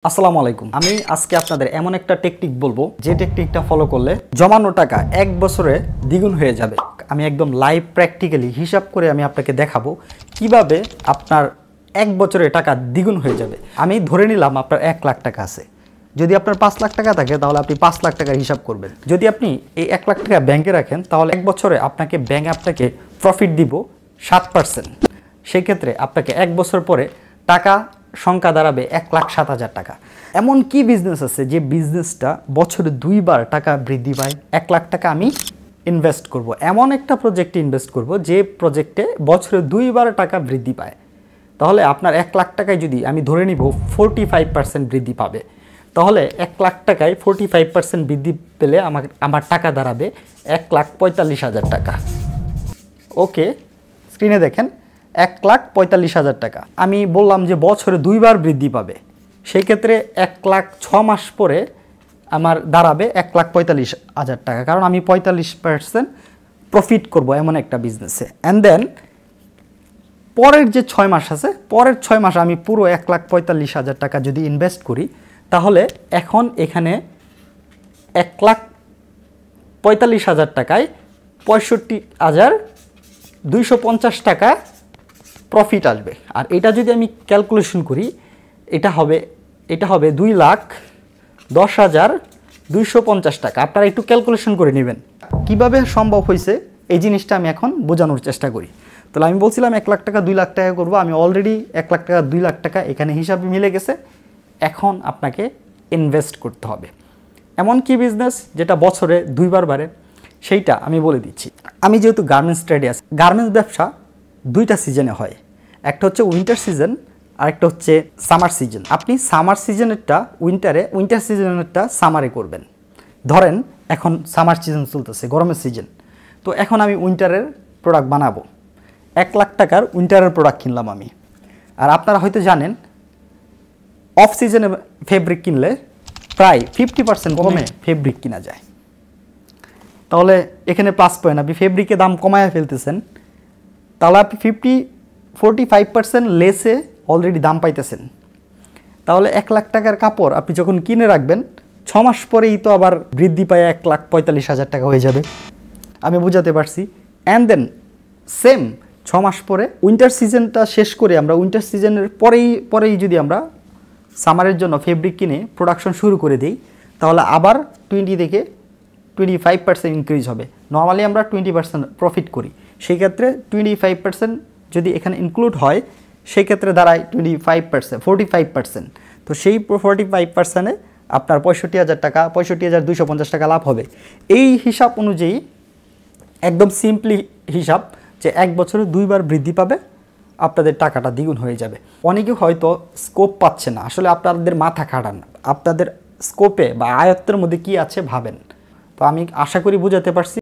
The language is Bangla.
আসসালামু আলাইকুম। আমি আজকে আপনাদের এমন একটা টেকনিক বলবো যে টেকনিকটা ফলো করলে জমানো টাকা এক বছরে দ্বিগুণ হয়ে যাবে। আমি একদম লাইভ প্র্যাকটিক্যালি হিসাব করে আমি আপনাকে দেখাবো কিভাবে আপনার এক বছরে টাকা দ্বিগুণ হয়ে যাবে। আমি ধরে নিলাম আপনার 1 লাখ টাকা আছে। যদি আপনার 5 লাখ টাকা থাকে তাহলে আপনি 5 লাখ টাকার হিসাব করবেন। যদি আপনি এই 1 লাখ টাকা ব্যাংকে রাখেন তাহলে এক বছরে ব্যাংক আপনাকে প্রফিট দিব 7%। সেক্ষেত্রে আপনাকে এক বছর পরে টাকা সংখ্যা দাঁড়াবে 1,07,000 টাকা। এমন কি বিজনেস আছে যে বিজনেসটা বছরে 2 বার টাকা বৃদ্ধি পায়? 1 লাখ টাকা আমি ইনভেস্ট করব, এমন একটা প্রজেক্টে ইনভেস্ট করব যে প্রজেক্টে বছরে 2 বার টাকা বৃদ্ধি পায়। তাহলে আপনার 1 লাখ টাকায় যদি আমি ধরে নিব 45% বৃদ্ধি পাবে, তাহলে 1 লাখ টাকায় 45% বৃদ্ধি পেলে আমার টাকা দাঁড়াবে 1,45,000 টাকা। ওকে, স্ক্রিনে দেখেন 1,45,000 টাকা। আমি বললাম যে বছরে 2 বার বৃদ্ধি পাবে, সেই ক্ষেত্রে 1 লাখ 6 মাস পরে আমার দাঁড়াবে 1,45,000 টাকা, কারণ আমি 45% প্রফিট করব এমন একটা বিজনেসে। অ্যান্ড দেন পরের যে 6 মাস আছে, পরের 6 মাস আমি পুরো 1,45,000 টাকা যদি ইনভেস্ট করি, তাহলে এখন এখানে 1,45,000 টাকায় 65,250 টাকা প্রফিট আসবে। আর এটা যদি আমি ক্যালকুলেশন করি, এটা হবে 2,10,250 টাকা। আপনারা একটু ক্যালকুলেশন করে নেবেন কিভাবে সম্ভব হয়েছে এই জিনিসটা আমি এখন বোঝানোর চেষ্টা করি। তাহলে আমি বলছিলাম 1 লাখ টাকা 2 লাখ টাকা করবো, আমি অলরেডি 1 লাখ টাকা 2 লাখ টাকা এখানে হিসাবে মিলে গেছে। এখন আপনাকে ইনভেস্ট করতে হবে। এমন কি বিজনেস যেটা বছরে 2 বার বাড়ে, সেইটা আমি বলে দিচ্ছি। আমি যেহেতু গার্মেন্টস ট্রেডে আছি, গার্মেন্টস ব্যবসা 2টা সিজনে হয়, একটা হচ্ছে উইন্টার সিজন আর একটা হচ্ছে সামার সিজন। আপনি সামার সিজনেরটা উইন্টারে, উইন্টার সিজনেরটা সামারে করবেন। ধরেন এখন সামার সিজন চলতেছে, গরমের সিজন, তো এখন আমি উইন্টারের প্রোডাক্ট বানাবো। 1 লাখ টাকার উইন্টারের প্রোডাক্ট কিনলাম আমি। আর আপনারা হয়তো জানেন অফ সিজনে ফেব্রিক কিনলে প্রায় 50% কমে ফেব্রিক কিনা যায়। তাহলে এখানে প্লাস পয়েন্ট, আপনি ফেব্রিকের দাম কমায় ফেলতেছেন, তাহলে আপনি 45% লেসে অলরেডি দাম পাইতেছেন। তাহলে 1 লাখ টাকার কাপড় আপনি যখন কিনে রাখবেন, 6 মাস পরেই তো আবার বৃদ্ধি পায় 1,45,000 টাকা হয়ে যাবে। আমি বুঝাতে পারছি? অ্যান্ড দেন সেম 6 মাস পরে উইন্টার সিজনটা শেষ করে আমরা উইন্টার সিজনের পরেই যদি আমরা সামারের জন্য ফেব্রিক কিনে প্রোডাকশন শুরু করে দিই, তাহলে আবার 20 থেকে 25% ইনক্রিজ হবে। নর্মালি আমরা 20% প্রফিট করি, সেই ক্ষেত্রে 25% যদি এখানে ইনক্লুড হয়, সেই ক্ষেত্রে দাঁড়ায় 45%। তো সেই 45%-এ আপনার 65,000 টাকা, 65,250 টাকা লাভ হবে। এই হিসাব অনুযায়ী একদম সিম্পলি হিসাব যে এক বছরে 2 বার বৃদ্ধি পাবে, আপনাদের টাকাটা দ্বিগুণ হয়ে যাবে। অনেকে হয়তো স্কোপ পাচ্ছে না, আসলে আপনাদের মাথা খাটান, আপনাদের স্কোপে বা আয়ত্তের মধ্যে কি আছে ভাবেন। তো আমি আশা করি বুঝাতে পারছি।